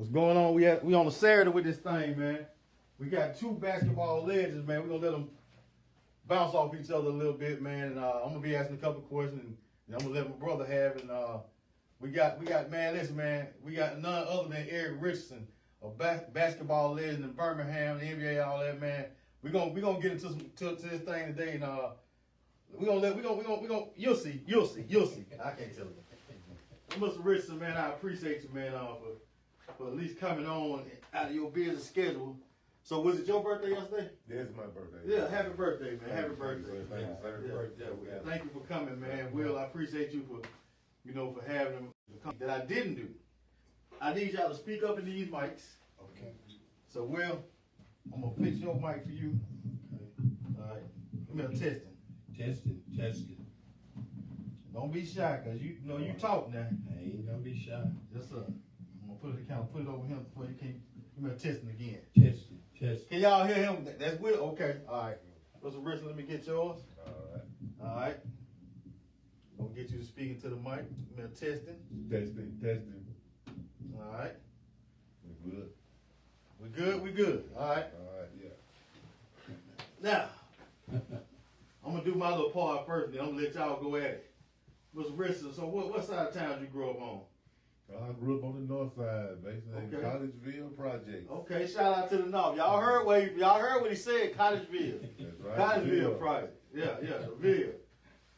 What's going on? We on a Saturday with this thing, man. We got two basketball legends, man. We're gonna let them bounce off each other a little bit, man. And I'm gonna be asking a couple of questions, and I'm gonna let my brother have it. And we got man, listen, man. We got none other than Eric Richardson, a basketball legend in Birmingham, the NBA, all that, man. We gonna get into to this thing today, and we gonna you'll see. I can't tell you. Mr. Richardson, man, I appreciate you, man, for at least coming on out of your busy schedule. So was it your birthday yesterday? Yeah, it's my birthday. Yeah, happy birthday, man. Happy birthday. Thank you, sir. Thank you for coming, man. Will, I appreciate you for having them come. That I didn't do. I need y'all to speak up in these mics. Okay. So, Will, I'm gonna fix your mic for you. All right. Come here, testing. Don't be shy, cause you talk now. I ain't gonna be shy. Yes, sir. I'm gonna put it over him before you can. Come here, testing again. Testing. Can y'all hear him? That's Will. Okay. All right. Mr. Richardson, let me get yours. All right. I'm gonna get you to speak into the mic. Come here, testing. Testing. All right. We good? We good. All right. Yeah. Now, I'm gonna do my little part first, then I'm gonna let y'all go at it. Mr. Richardson, so what side of town did you grow up on? I grew up on the north side, basically, Okay. Collegeville Project. Okay, shout out to the north. Y'all heard what he said, Cottageville. That's right. Cottageville Project. Yeah, the Ville.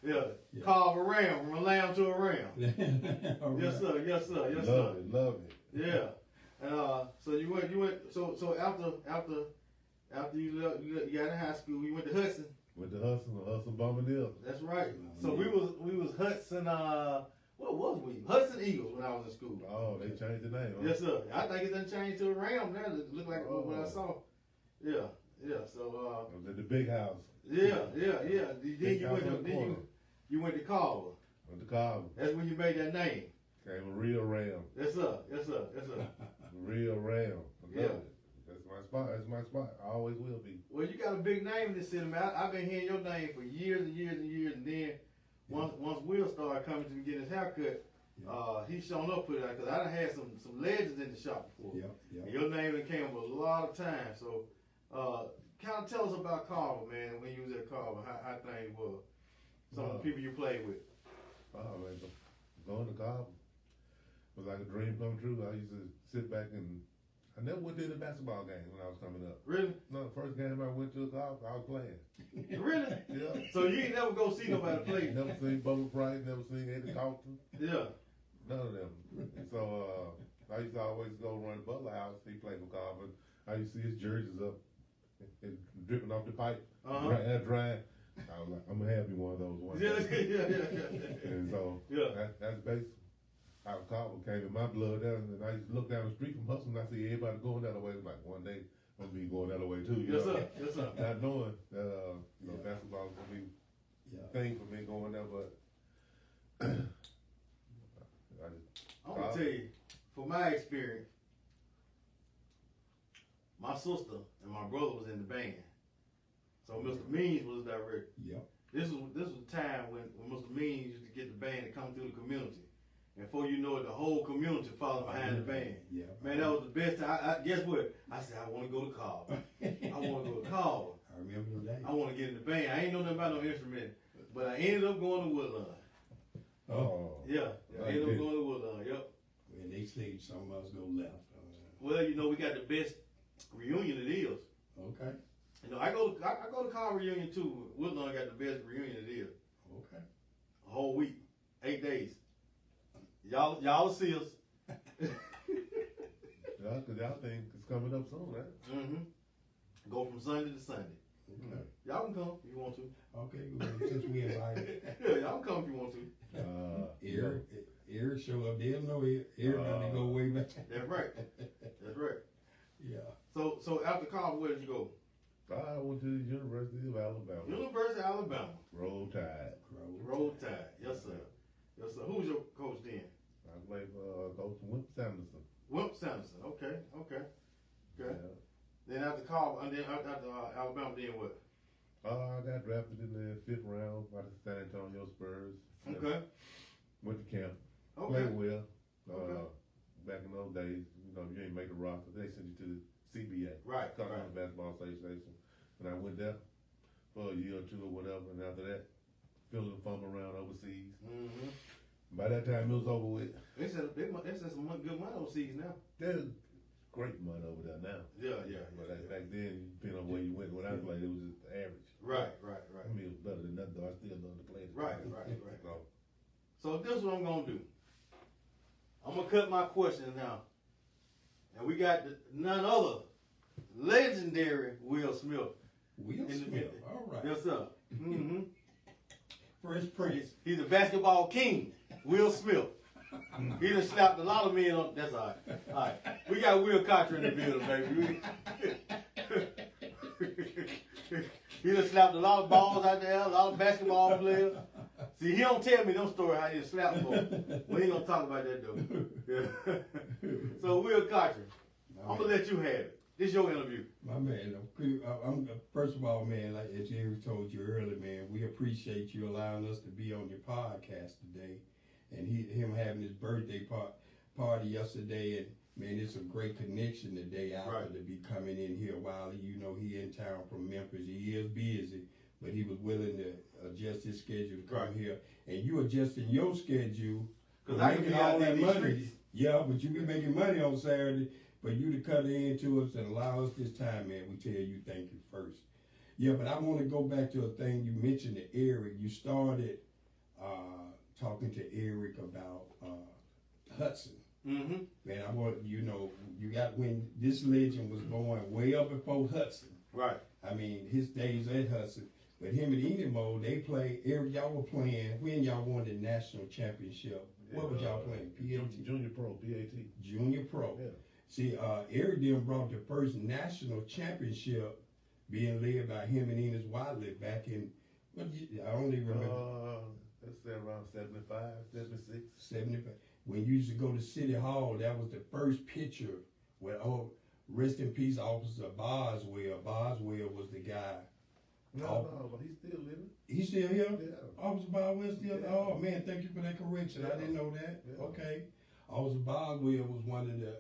Yeah. Carve a ram, from a lamb to a ram. Yes, sir. Love it. Yeah. And so you went. So after you got in high school, you went to Hudson. With the Hudson Bombadil. That's right. So we was Hudson. What was we? Hudson Eagles when I was in school. Oh, they changed the name. Huh? Yes, sir. I think it done changed to a Ram now. It look like what I saw. Yeah. So the big house. Yeah. Then you went to Carver. Went to Carver. That's when you made that name. Came a real Ram. Yes, sir. Real Ram. I love Yeah. it. That's my spot. I always will be. Well, you got a big name in this city, man. I've been hearing your name for years and years, and then once Will started coming to me getting his haircut, he shown up with it because I done had some legends in the shop before. Yeah. And your name came up a lot of times. So, kind of tell us about Carver, man. When you was at Carver, how things were. Some of the people you played with. Oh man, going to Carver was like a dream come true. I used to sit back and I never went to the basketball game when I was coming up. Really? No, the first game I went to Carver, I was playing. Really? Yeah. So you ain't never go see nobody play? Never seen Bubba Price, never seen Eddie Compton. Yeah. None of them. So I used to always go run Butler House. He played for Carver. I used to see his jerseys up and dripping off the pipe, drying. I was like, I'm gonna have you one of those one day. Yeah. And so that's basically how Carver came in my blood. And I used to look down the street from Hudson and I see everybody going that way. Like one day I'm gonna be going that way too. Yes, sir. Not knowing that basketball was gonna be a thing for me going there, but I'm gonna tell you, from my experience, my sister and my brother was in the band. So Mr. Means was the director. Yep. This was a time when Mr. Means used to get the band to come through the community. And before you know it, the whole community followed behind the band. Yeah. Man, that was the best time. I guess what? I said, I want to go to Carver. I want to go to Carver. I remember those days. I want to get in the band. I ain't know nothing about no instrument. But I ended up going to Woodlawn. oh Yeah. I ended up going to Woodlawn, yep. When they say some of us go left. Well, we got the best reunion it is. Okay. I go to Carver reunion too. Woodlawn got the best reunion it is. Okay. A whole week, 8 days. Y'all see us. Y'all think it's coming up soon, right? Mm-hmm. Go from Sunday to Sunday. Okay. Y'all can come if you want to. Okay, good. Since we invited. Yeah, y'all can come if you want to. Eric show up. They don't know Eric go way back. That's right. Yeah. So after Carver, where did you go? I went to the University of Alabama. University of Alabama. Roll Tide. Roll Tide. Yes, sir. Who was your coach then? I played for Coach Wimp Sanderson. Wimp Sanderson. Okay. Yeah. Then after Carver, and then after Alabama, then what? I got drafted in the 5th round by the San Antonio Spurs. Okay. Went to camp. Okay. Played well. Okay. back in those days, you know, you ain't make a roster. They sent you to the CBA, Continental Basketball Association, and I went there for a year or two or whatever, and after that, filling the fun around overseas. Mm-hmm. By that time, it was over with. They said some good money overseas now. There's great money over there now. Yeah. But back then, depending on where you went, when I played, it was just average. Right. I mean, it was better than nothing, though. I still love to play. Right. So this is what I'm gonna do. I'm gonna cut my questions now, and we got none other legendary Will Smith. Will Smith, all right. Yes, sir. Mm-hmm. Fresh Prince. He's a basketball king, Will Smith. He done slapped a lot of men on. That's all right. All right. We got Will Cotchery in the building, baby. He done slapped a lot of balls out there, a lot of basketball players. See, he don't tell me them stories how he slapped them. We ain't gonna talk about that though. Yeah. So Will Cotchery, I'm gonna let you have it. This your interview. My man, I'm first of all, man, like as Jerry told you earlier, man, we appreciate you allowing us to be on your podcast today, and him having his birthday party yesterday, and man, it's a great connection the day after to be coming in here while you know he in town from Memphis. He is busy, but he was willing to adjust his schedule to come here, and you adjusting your schedule because I can be all that money. Streets. Yeah, but you be making money on Saturday. For you to cut into us and allow us this time, man, we tell you thank you first. Yeah, but I want to go back to a thing you mentioned to Eric. You started talking to Eric about Hudson. Mm-hmm. Man, I want you know you got when this legend was born way up before Hudson. Right. I mean his days at Hudson. But him and Enemo, they play. Eric, y'all were playing when y'all won the national championship. What was y'all playing? PAT. Junior Pro, PAT. Junior Pro. Yeah. See, Eric then brought the first national championship being led by him and Enos Wadley back in, I don't even remember. Let's say around 75, 76. 75. When you used to go to City Hall, that was the first picture where, rest in peace, Officer Boswell. Boswell was the guy. No, but he's still living. He's still here? Yeah. Officer Boswell still? Yeah. Oh, man, thank you for that correction. I didn't know that. Yeah. Okay. Officer Boswell was one of the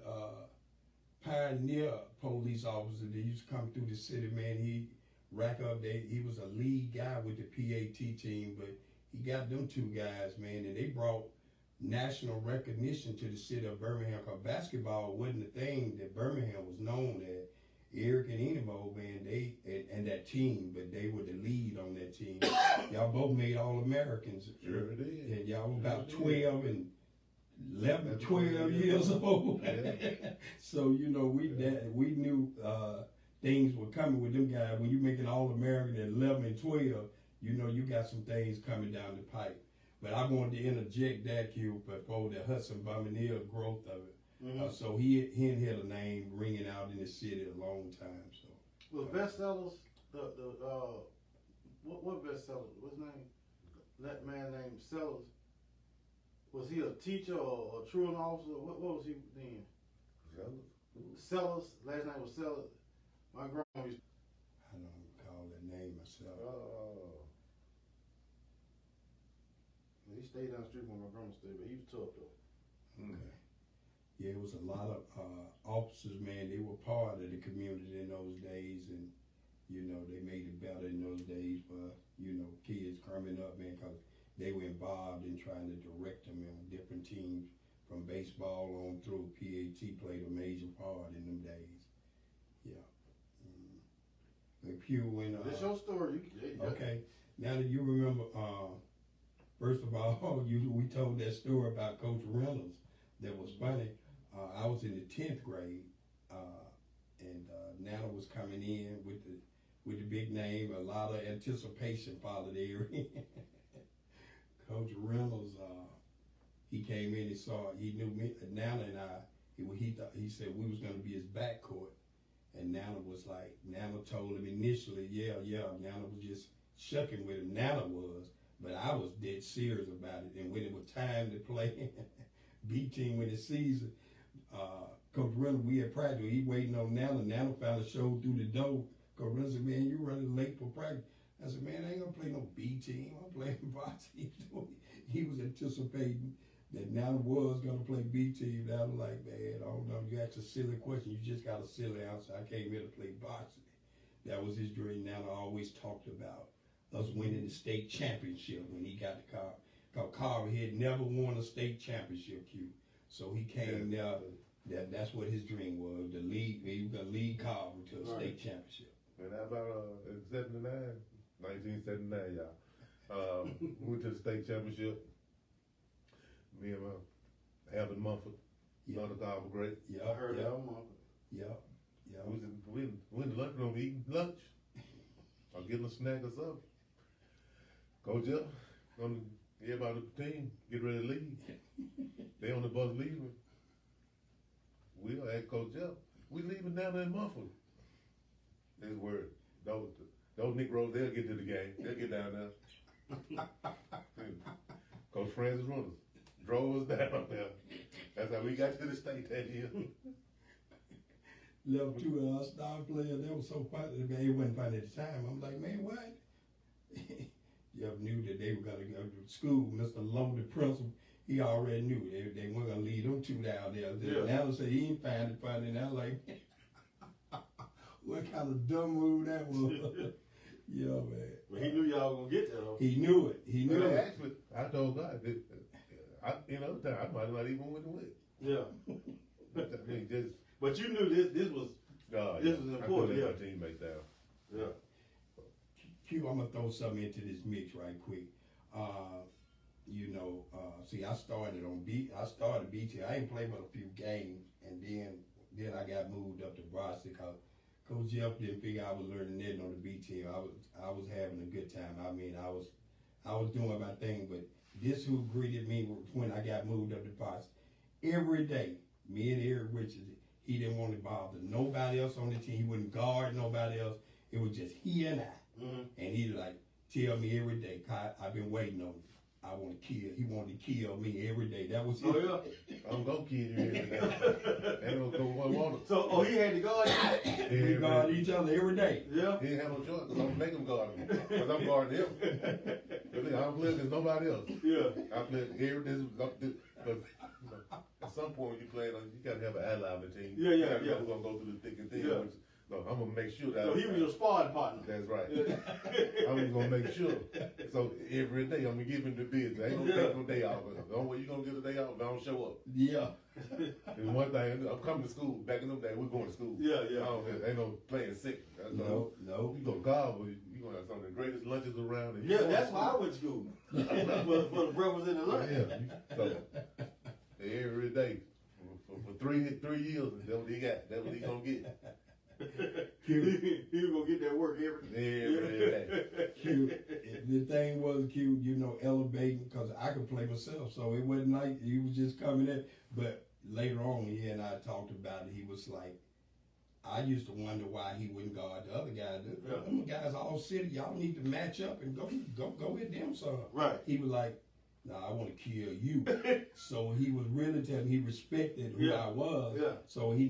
pioneer police officers that used to come through the city, man. He rack up he was a lead guy with the PAT team, but he got them two guys, man, and they brought national recognition to the city of Birmingham, because basketball wasn't the thing that Birmingham was known as. Eric and Enemo, man, they and that team, but they were the lead on that team. Y'all both made All-Americans. Sure did. And y'all were about 12 and 11, 12 years old. Yeah. So, you know, we knew things were coming with them guys. When you make an All-American at 11 and 12, you know you got some things coming down the pipe. But I wanted to interject that here before the Hudson Bummanier growth of it. Mm-hmm. So he had a name ringing out in the city a long time. So was bestsellers what bestsellers? What's his name? That man named Sellers. Was he a teacher or a truant officer? What was he then? Sellers. Last name was Sellers. My grandma used. I don't recall that name myself. He stayed down the street where my grandma stayed, but he was tough though. Okay. Yeah, it was a lot of officers, man. They were part of the community in those days, and you know they made it better in those days for kids coming up, man, because they were involved in trying to direct them on different teams from baseball on through. PAT played a major part in them days. Yeah. Pew when that's your story. Okay. Now that you remember, first of all, we told that story about Coach Reynolds. That was funny. I was in the 10th grade, and Nana was coming in with the big name. A lot of anticipation followed Eric. Coach Reynolds, he came in and he knew me, Nana and I. He said we was going to be his backcourt, and Nana told him initially, yeah. Nana was just shucking with him. Nana was, but I was dead serious about it. And when it was time to play B team in the season, Coach Reynolds, we had practice. He waiting on Nana. Nana finally showed through the door. Coach Reynolds said, "Man, you running late for practice." I said, "Man, I ain't gonna play no B team. I'm playing varsity." He was anticipating that now was gonna play B team. I was like, man, I don't know. You asked a silly question. You just got a silly answer. I came here to play boxing. That was his dream. Now I always talked about us winning the state championship when he got the car. Cause Carver had never won a state championship, Q. So he came there. That's what his dream was. The league. He was gonna lead Carver to a state championship. And how about in 1979, y'all. We went to the state championship. Me and Alvin Mumford, another Carver great. Yeah, I heard that one. Yeah. We in the lunchroom eating lunch or getting a snack or something. Coach up, everybody on the team get ready to leave. They on the bus leaving. We'll ask Coach up. We leaving down there in Mumford. His word. Those Negroes, they'll get to the game. They'll get down there. Coach Francis Runners drove us down there. That's how we got to the state that year. Level 2 and I started playing. That was so funny. Man, it wasn't funny at the time. I'm like, man, what? You ever knew that they were going to go to school? Mr. Lumber, the principal, he already knew they weren't going to lead them two down there. Yeah. Now they say he ain't find it funny. And I was like, what kind of dumb move that was? Yeah, man. But he knew y'all were gonna get there though. He knew it. He knew it. Actually, I told God that I might not even win the win. Yeah. I mean, just But you knew this was God. This was important, I couldn't let my teammates down. yeah. Q, I'm gonna throw something into this mix right quick. See, I started BT. I ain't played but a few games, and then I got moved up to varsity because Coach Jeff didn't figure I was learning that on the B team. I was having a good time. I mean, I was doing my thing, but this who greeted me when I got moved up to varsity. Every day, me and Eric Richardson, he didn't want to bother nobody else on the team. He wouldn't guard nobody else. It was just he and I. Mm-hmm. And he like tell me every day, I've been waiting on you. I want to kill. He wanted to kill me every day. That was it. Oh yeah. I'm gonna kill you every day. Ain't no go want it. So he had to guard you? We guard each other every day. Yeah. He ain't have no choice because I'm gonna make him guard me. Because I'm guarding him. I don't play against nobody else. Yeah. I play here. Because at some point when you play, you gotta have an ally on the team. Yeah. We're gonna go through the thick and thin. Yeah. So I'm gonna make sure that. So he was your sparring partner. That's right. I'm gonna make sure. So every day I'm gonna give him the business. I ain't gonna take no day off. The only way you gonna get a day off if I don't show up. Yeah. And one thing, I'm coming to school. Back in them days, we're going to school. Yeah. Ain't no playing sick. No. You go to God, you gonna have some of the greatest lunches around. And Yeah, that's why I went to school. for the brothers in the lunch. Yeah. So every day for 3 years, that's what he got. That's what he gonna get. He was gonna get that work every day. Q, the thing was, Q, elevating, because I could play myself, so it wasn't like he was just coming in. But later on, he and I talked about it. He was like, I used to wonder why he wouldn't guard the other guys. Them guys all city, y'all need to match up and go hit them some. Right. He was like, nah, I want to kill you. So he was really telling me he respected who I was. Yeah. So he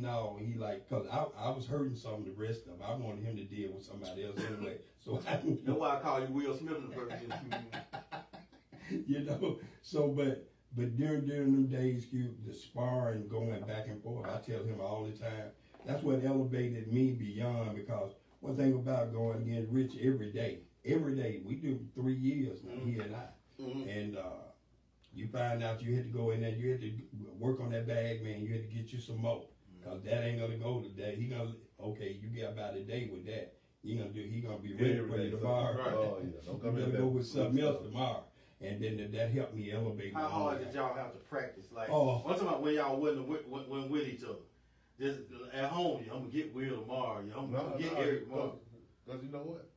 like, cause I was hurting some of the rest of them. I wanted him to deal with somebody else anyway. So That's why I call you Will Smith in the first So but during them days, the sparring going back and forth, I tell him all the time, that's what elevated me beyond, because one thing about going against Rich every day, we do 3 years now, he and I. Mm-hmm. And you find out you had to go in there, you had to work on that bag, man. You had to get you some more, cause that ain't gonna go today. He gonna you get about a day with that. He gonna be ready for you tomorrow. Right. Oh yeah, don't come you gotta go with something else tomorrow. And then that helped me elevate. How hard did y'all have to practice? Like, I'm talking about when y'all wasn't with each other. Just at home, I'm gonna get Will tomorrow. I'm gonna get Eric tomorrow. Cause you know what?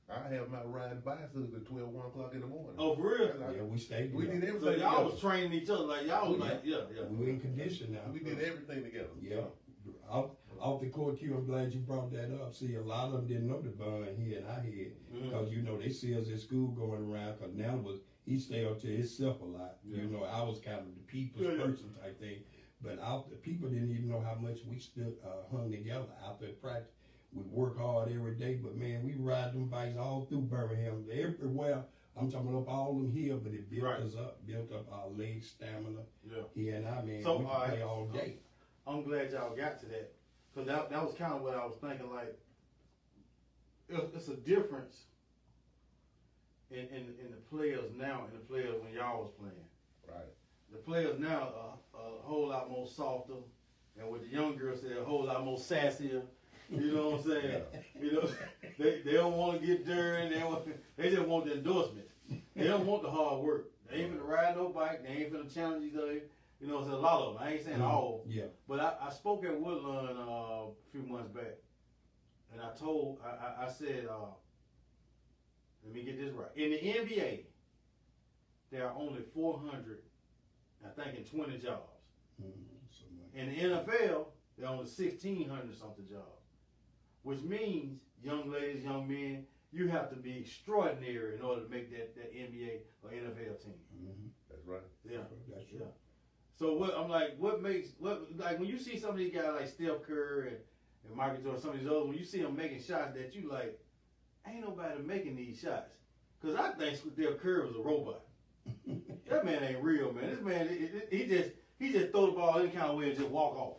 I have my riding bicycles at 1 o'clock in the morning. Oh, for real? Yeah, we stayed We together. did everything So y'all together. was training each other, like y'all was like, yeah. We were in condition now. We did everything together. Yeah. Off the court, Q, I'm glad you brought that up. See, a lot of them didn't know the bond he and I had. Because, they see us at school going around, because now he stay up to himself a lot. Yeah. I was kind of the people's person type thing. But the people didn't even know how much we stood hung together out there practice. We work hard every day, but man, we ride them bikes all through Birmingham, everywhere I'm talking up all them here, but it built Right. us up, built up our leg stamina. Yeah. He and I, man, So, we can play all day. I'm glad y'all got to that, cause that was kind of what I was thinking. Like, it's a difference in the players now and the players when y'all was playing. Right. The players now are a whole lot more softer, and what the young girls say, a whole lot more sassier. You know what I'm saying? You know, they don't want to get dirty. They just want the endorsement. They don't want the hard work. They ain't finna ride no bike. They ain't finna challenge each other. You know, it's a lot of them. I ain't saying all. Yeah. But I spoke at Woodlawn a few months back, and I said, let me get this right. In the NBA, there are only 400, I think, in 20 jobs. In the NFL, there are only 1,600 something jobs, which means, young ladies, young men, you have to be extraordinary in order to make that NBA or NFL team. Mm-hmm. That's right. Yeah. That's true. Yeah. So like when you see some of these guys like Steph Curry and Michael Jordan, some of these others, when you see them making shots that you like, ain't nobody making these shots. Cause I think Steph Curry was a robot. That man ain't real, man. This man, he just throw the ball any kind of way and just walk off.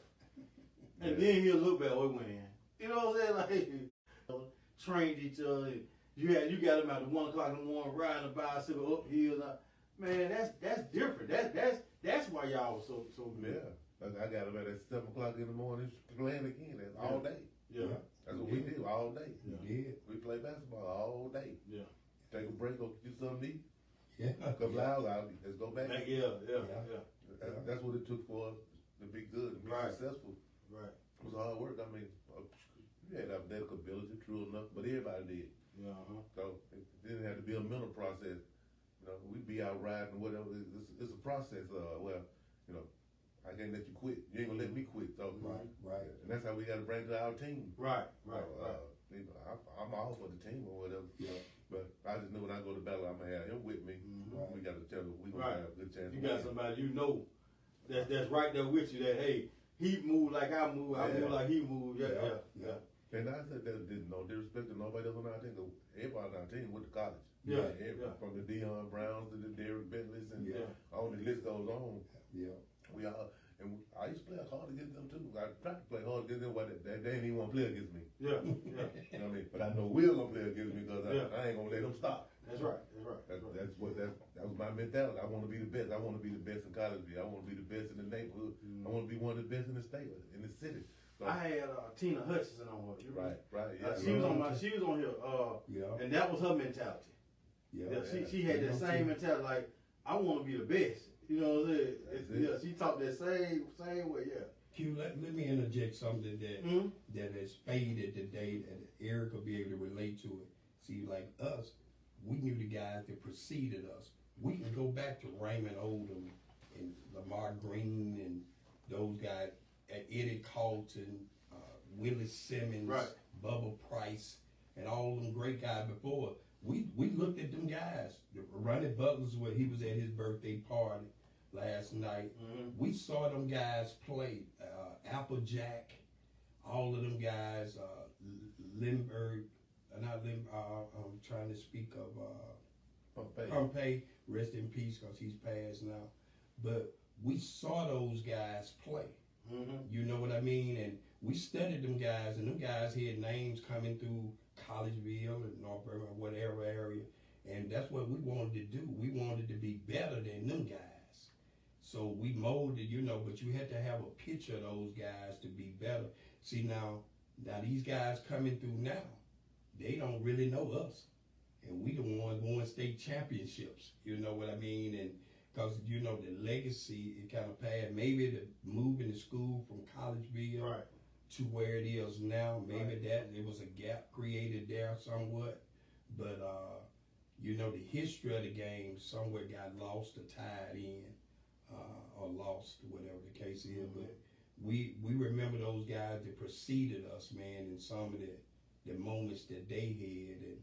And then he'll look back, oh, it went in. You know what I'm saying? Like, trained each other. You got them out at 1 o'clock in the morning riding a bicycle up hills. Man, that's different. That's why y'all was so good. Yeah. I got them at 7 o'clock in the morning playing again. That's all day. Yeah. That's what we do all day. We did. We play basketball all day. Yeah. Take a break, go do something to eat. Yeah. A couple hours out, let's go back. Yeah. That's what it took for us to be good, to be successful. Right. It was hard work. I mean, you had athletic ability, true enough, but everybody did. Yeah. So it didn't have to be a mental process. You know, we'd be out riding, whatever. It's a process. Well, you know, I can't let you quit. You ain't gonna let me quit. So, Right. And that's how we got to bring to our team. Right. You know, I'm all for the team or whatever. Yeah. But I just know when I go to battle, I'm gonna have him with me. Right. We got to tell him we gonna have a good chance. You got somebody you know that's right there with you. That hey, he moved like I move. I move like he moved. Yeah. And I said that didn't no disrespect to nobody else on our team. Everybody on our team went to college. Yeah. From the Deion Browns to the Derek Bentleys and all the list goes on. Yeah. We all. And I used to play hard against them too. I tried to play hard against them, but they didn't even want to play against me. Yeah. You know what I mean? But I know Will gonna play against me because I ain't gonna let them stop. That's right. That was my mentality. I want to be the best. I want to be the best in college. I want to be the best in the neighborhood. I want to be one of the best in the state, in the city. So, I had Tina Hutchinson on her. Right. Yeah. She was on here. And that was her mentality. Yeah. She had that same mentality. Like I want to be the best. You know what I'm saying? She talked that same way. Yeah. Q, let me interject something that has faded today that Eric will be able to relate to it. See, like us, we knew the guys that preceded us. We can go back to Raymond Odom and Lamar Green and those guys, Eddie Carlton, Willie Simmons, Bubba Price, and all them great guys before. We looked at them guys. Ronnie Butler's where he was at his birthday party last night. We saw them guys play. Applejack, all of them guys, Lindbergh, not Lindbergh, I'm trying to speak of Pompey, rest in peace because he's passed now. But we saw those guys play. You know what I mean? And we studied them guys, and them guys had names coming through Collegeville and North Birmingham, whatever area. And that's what we wanted to do. We wanted to be better than them guys. So we molded, but you had to have a picture of those guys to be better. See, now these guys coming through now, they don't really know us. And we the ones won state championships. You know what I mean? And because, the legacy, it kind of passed. Maybe the moving to school from Collegeville to where it is now, maybe that there was a gap created there somewhat. But, the history of the game somewhere got lost or tied in. Or lost, whatever the case is, but we remember those guys that preceded us, man, and some of the moments that they had, and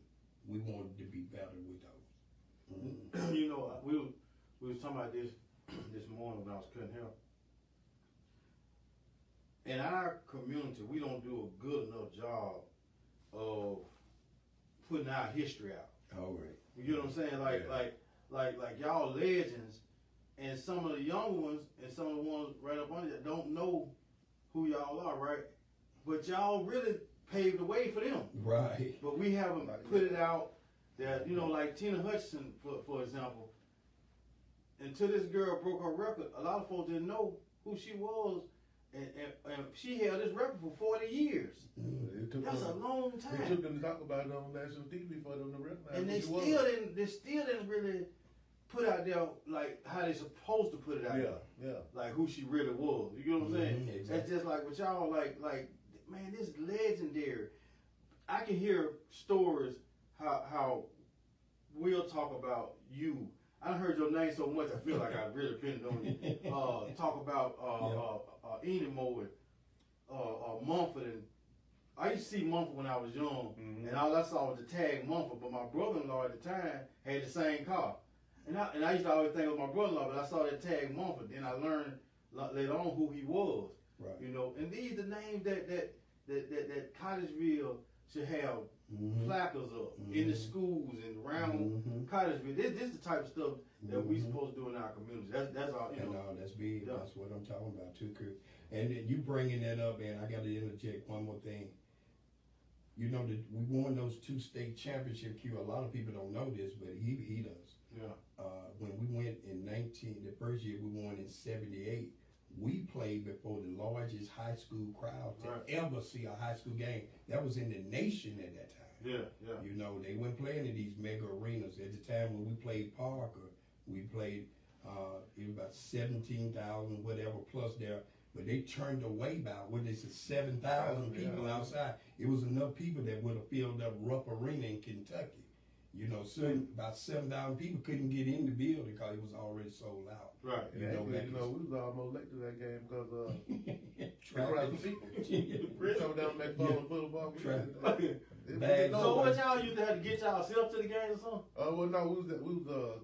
we wanted to be better with those. We was talking about this morning when I was cutting hair. In our community, we don't do a good enough job of putting our history out. All right. You get what I'm saying? Like y'all legends, and some of the young ones and some of the ones right up under that don't know who y'all are, right? But y'all really paved the way for them. Right. But we haven't put it out that, you know, like Tina Hutchinson, for example, until this girl broke her record, a lot of folks didn't know who she was. And she held this record for 40 years. That's a long time. It took them to talk about it on national TV for them to recognize. And they still didn't really put out there like how they supposed to put it out there. Yeah. Like who she really was. You know what I'm saying? Exactly. That's just like with y'all, like man, this is legendary. I can hear stories how we'll talk about you. I done heard your name so much I feel like I really depended on you. Talk about Enimo and Mumford, and I used to see Mumford when I was young, and all I saw was the tag Mumford. But my brother-in-law at the time had the same car, and I used to always think it was my brother-in-law, but I saw that tag Mumford. Then I learned later on who he was. Right. You know, and these are the names that Cottesville should have placards up in the schools and around Cottesville. This is the type of stuff that we supposed to do in our community. That's all. You know. And that's big. Yeah. That's what I'm talking about too, Chris. And then you bringing that up, and I got to interject one more thing. You know that we won those 2 state championship. A lot of people don't know this, but he does. Yeah. When we went in the first year we won in '78. We played before the largest high school crowd to ever see a high school game. That was in the nation at that time. Yeah. You know, they weren't playing in these mega arenas. At the time when we played Parker, we played, it was about 17,000, whatever, plus there. But they turned away about, what they said, 7,000 people outside. It was enough people that would have filled up Rupp Arena in Kentucky. You know, about 7,000 people couldn't get in the building because it was already sold out. Right. And actually, we was almost late to that game because the crowd of people. We come down McFarland Boulevard. So what y'all used to have to get y'allself to the game or something? Well, no, we was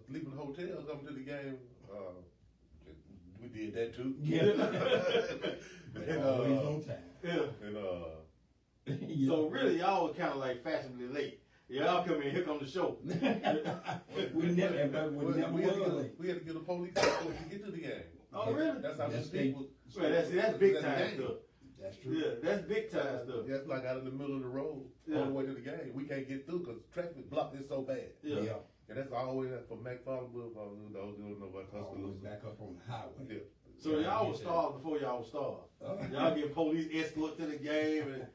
leaving the hotel coming to the game. We did that too. And, always on time. Yeah. And so really, y'all was kind of like fashionably late. Y'all come in, here come the show. we never we had to get a police escort to get to the game. Oh, really? That's how many people. Well, that's big time stuff. That's true. Yeah, that's big time stuff. That's like out in the middle of the road, all the way to the game. We can't get through because traffic block is so bad. Yeah. And that's all the way from McFarland Boulevard. Those who don't know about Always back up on the highway. Yeah. So y'all was starved before y'all was starved. Y'all get police escort to the game,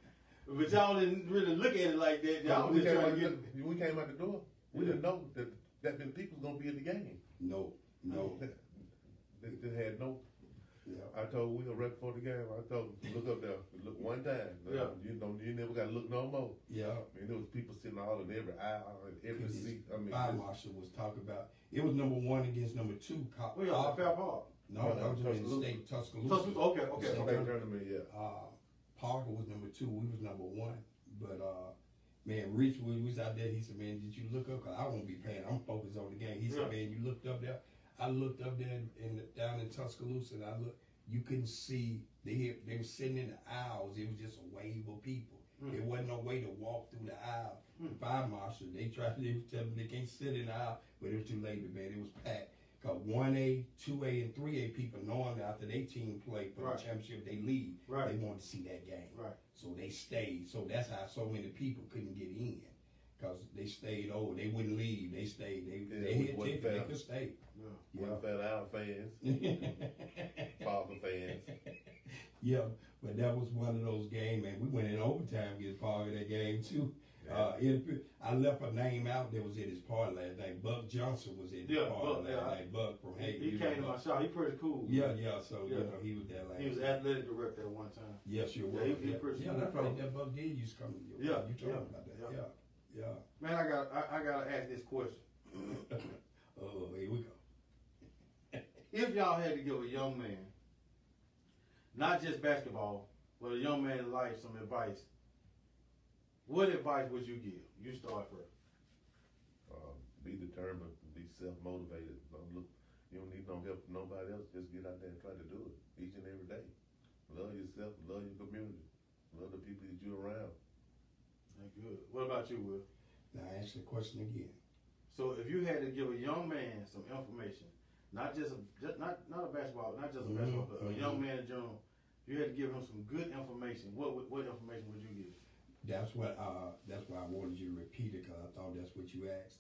but y'all didn't really look at it like that. Y'all was just trying to get. We came out the door. We didn't know that many people was gonna be in the game. No. They had no. Yeah. I told Will right before the game. I told him look up there, look one time. Yeah. You never got to look no more. Yeah. I mean, there was people sitting all in every aisle, in every seat. I mean, Fire marshal was talking about. It was number 1 against number 2. Where y'all Fair Park? No, that was in the state Tuscaloosa. Okay. State tournament, yeah. Parker was number 2. We was number 1. But man, Rich was out there. He said, "Man, did you look up? Cause I won't be playing. I'm focused on the game." He said, "Man, you looked up there." I looked up there down in Tuscaloosa, and I looked. You couldn't see. They were sitting in the aisles. It was just a wave of people. There wasn't no way to walk through the aisle. The fire marshal, they tell them they can't sit in the aisle, but it was too late, man. It was packed. Cause 1A, 2A, and 3A people knowing after their team play for the championship, they leave. Right. They wanted to see that game. Right. So they stayed. So that's how so many people couldn't get in. Cause they stayed over. They wouldn't leave. They stayed. They had tickets. They could stay. Yeah. Our fans, father fans. Yeah, but that was one of those games, man. We went in overtime to get part of that game too. I left a name out that was at his party last night. Buck Johnson was at his party last night. Buck from Hayes. He came to my shop. He pretty cool. Yeah. So you know he was there last. He was athletic director at one time. Yes, you're Yeah, right. he pretty cool. That's right. That Buck did used to come. You talking about that? Yeah. Man, I gotta ask this question. Oh, here we go. If y'all had to give a young man, not just basketball, but a young man in life some advice, what advice would you give? You start first. Be determined, be self-motivated. Don't look. You don't need no help from nobody else. Just get out there and try to do it each and every day. Love yourself, love your community, love the people that you're around. That's good. What about you, Will? Now ask the question again. So if you had to give a young man some information, not a basketball, not just a basketball player, a young man in general, you had to give him some good information. What information would you give? That's why I wanted you to repeat it, because I thought that's what you asked.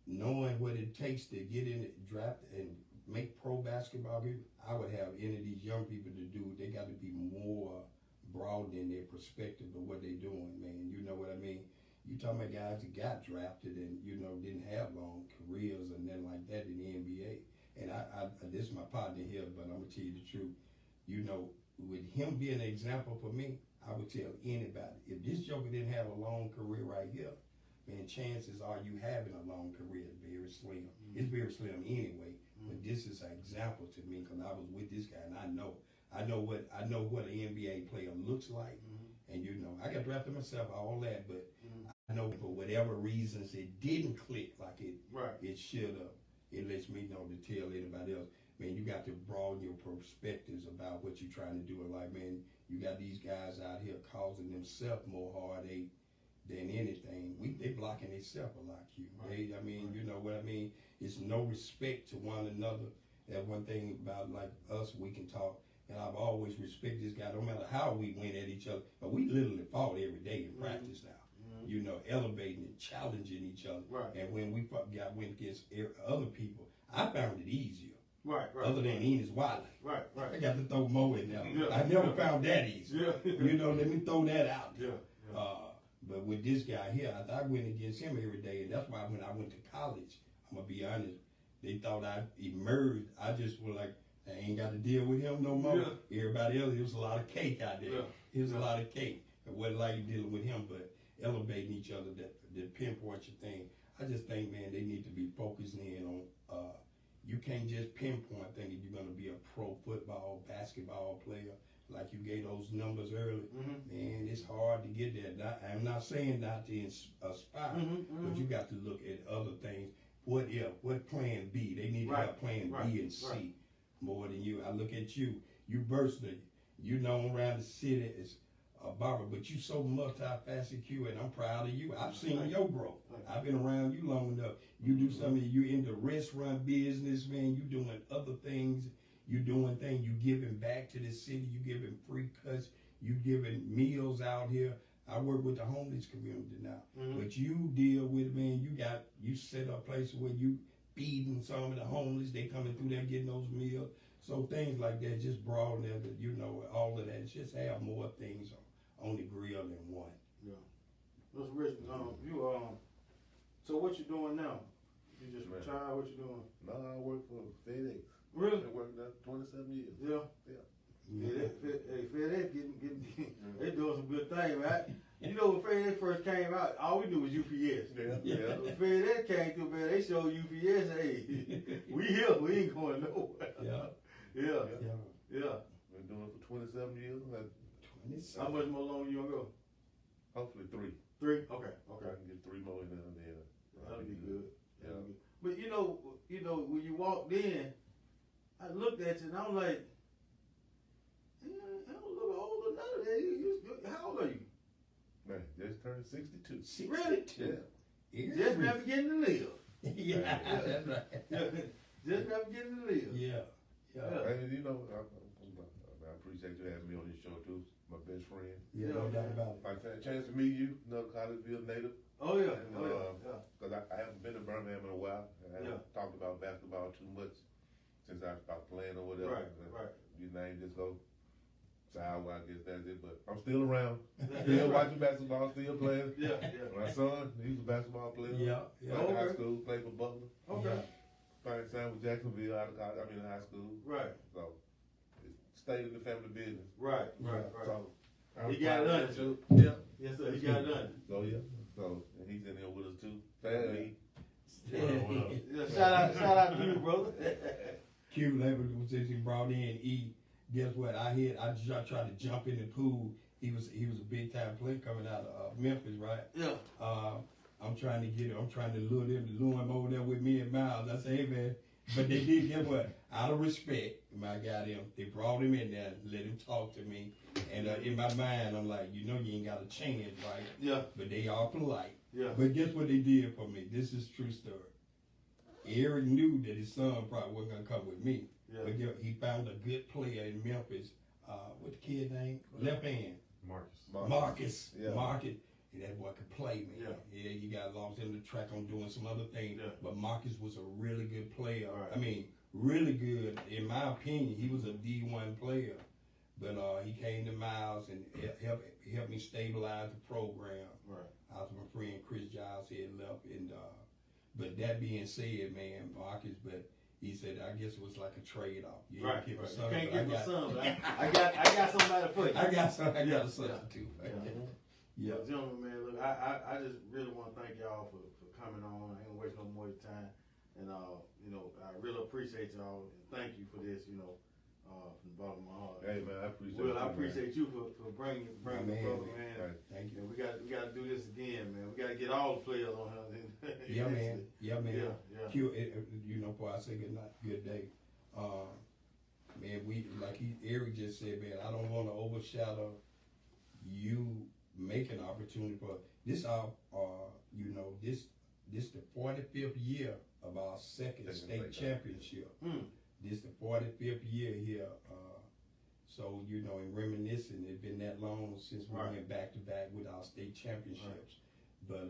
Knowing what it takes to get in the draft and make pro basketball people, I would have any of these young people to do. They got to be more broad in their perspective of what they're doing, man. You know what I mean? You talking about guys that got drafted and, you know, didn't have long careers and nothing like that in the NBA. And I this is my partner here, but I'm gonna tell you the truth. You know, with him being an example for me, I would tell anybody, if this joker didn't have a long career right here, man, chances are you having a long career is very slim. It's very slim anyway, but this is an example to me, because I was with this guy and I know what an NBA player looks like. And you know, I got drafted myself, all that, but I know for whatever reasons it didn't click like it should have. It lets me know to tell anybody else, man, you got to broaden your perspectives about what you're trying to do in life, man. You got these guys out here causing themselves more heartache than anything. They blocking themselves a lot, Q. You know what I mean? It's no respect to one another. That one thing about like us, we can talk. And I've always respected this guy, no matter how we went at each other. But we literally fought every day in practice now. You know, elevating and challenging each other. And when we went against other people, I found it easier. Other than Enos Wiley. I got to throw Mo in there. I never found that easy. You know, let me throw that out there. But with this guy here, I went against him every day. And that's why when I went to college, I'm going to be honest, they thought I emerged. I just was like, I ain't got to deal with him no more. Everybody else, it was a lot of cake out there. It was a lot of cake. It wasn't like dealing with him, but elevating each other, that pinpoint your thing. I just think, man, they need to be focusing in on, you can't just pinpoint thinking you're going to be a pro football, basketball player like you gave those numbers early. Man, it's hard to get there. I'm not saying not to aspire, but you got to look at other things. What plan B? They need to have plan B and C. More than you. I look at you versatile. You known around the city as a barber, but you so multifaceted, Q, and I'm proud of you. I've seen your growth. I've been around you long enough. You do something, you in the restaurant business, man. You doing other things. You doing things. You giving back to the city. You giving free cuts. You giving meals out here. I work with the homeless community now. But you deal with, man, you set up places where you feeding some of the homeless, they coming through there getting those meals. So things like that, just broaden it, you know, all of that. Just have more things on the grill than one. Mr. Richardson, so what you doing now? You just retired, what you doing? No, I work for FedEx. Really? I worked there 27 years. FedEx they doing some good things, right? You know, when FedEx first came out, all we knew was UPS. When FedEx came through, man, they showed UPS, hey, we here, we ain't going nowhere. Been doing it for 27 years. How much more longer you gonna go? Hopefully 3. 3? Okay. I can get 3 more in there. That'll be good. But you know, when you walked in, I looked at you and I'm like, I don't look older than that. How old are you? Man, just turned 62. Really? Yeah. Just never getting to live. That's right. Just never getting to live. And you know, I appreciate you having me on this show too. My best friend. No doubt about it. I had a chance to meet you, another Collegeville native. Because I haven't been to Birmingham in a while. I haven't talked about basketball too much since I stopped playing or whatever. Your name just go sideways, I guess that's it. But I'm still around. Still watching basketball, still playing. My son, he's a basketball player. Played high school, played for Butler. Playing signed with Jacksonville out of college, high school. So it stayed in the family business. So he got it done too. Yes, sir. He got it done. So and he's in there with us too. Shout out to you, brother. Q Labor was just brought in. Guess what? I tried to jump in the pool. He was a big time player coming out of Memphis, right? I'm trying to lure him over there with me and Miles. I say, hey man, But they did get what? Out of respect, I got him. They brought him in there, let him talk to me. And in my mind, I'm like, you know, you ain't got a chance, right? Yeah. But they are polite. Yeah. But guess what they did for me? This is true story. Eric knew that his son probably wasn't gonna come with me. Yeah. But he found a good player in Memphis. What the kid name? Left hand. Marcus. Yeah. Marcus. And that boy could play, man. Yeah. He got lost in the track on doing some other things. Yeah. But Marcus was a really good player. Right. I mean, really good. In my opinion, he was a D1 player. But he came to Miles and helped me stabilize the program. Right. After my friend Chris Giles had left. And but that being said, man, Marcus, but he said, I guess it was like a trade-off. You Right. can't get You son, can't but get my son, but I got somebody for you. I got a son too. Yeah. Gentlemen, man, look, I just really want to thank y'all for coming on. I ain't gonna waste no more of your time. And, you know, I really appreciate y'all. And thank you for this, you know, from the bottom of my heart. Hey, man, I appreciate Will, you, I appreciate you for bringing the brother, man. Right. Thank you. And we got to do this again, man. We got to get all the players on here. Yeah, man. Yeah, man. Yeah. You know, before I say good night, good day. Man, Eric just said, man, I don't want to overshadow you making opportunity for this. You know, this the 45th year of our second state championship. This the 45th year here. So, you know, in reminiscing, it's been that long since we went back to back with our state championships. But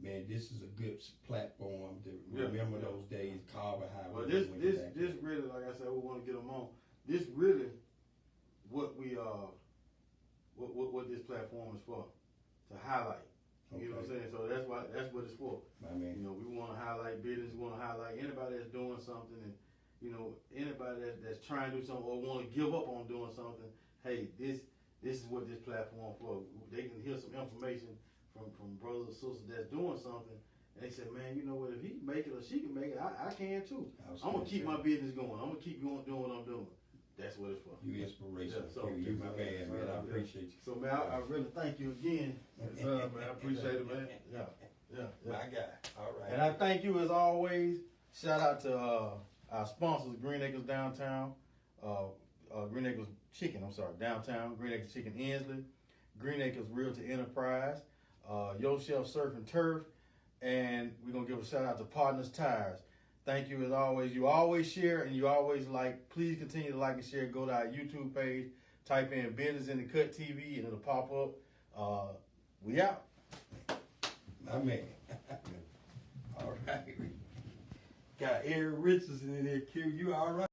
man, this is a good platform to remember those days. Carver High. Well, this really, like I said, we want to get them on. This really, what we what this platform is for, to highlight. You know what I'm saying? So that's what it's for. My man. You know, we want to highlight business. We want to highlight anybody that's doing something, and you know, anybody that's trying to do something or want to give up on doing something. Hey, this is what this platform for. They can hear some information from brothers or sisters that's doing something, and they say, man, you know what? If he can make it or she can make it, I can too. I'm gonna keep my business going. I'm gonna keep doing what I'm doing. That's what it's for. You inspirational. Yeah, so you my man, man. I appreciate you. So man, I really thank you again. Yes, man, I appreciate it, man. Yeah. My guy. All right. And I thank you as always. Shout out to our sponsors, Green Acres Downtown, Green Acres Chicken, Downtown, Green Acres Chicken Inslee, Green Acres Realty Enterprise, Yo Shelf Surf and Turf, and we're going to give a shout out to Partners Tires. Thank you as always. You always share and you always like. Please continue to like and share. Go to our YouTube page, type in Business in the Cut TV, and it'll pop up. We out. My man. All right. Got Eric Richardson in there, Q. You all right?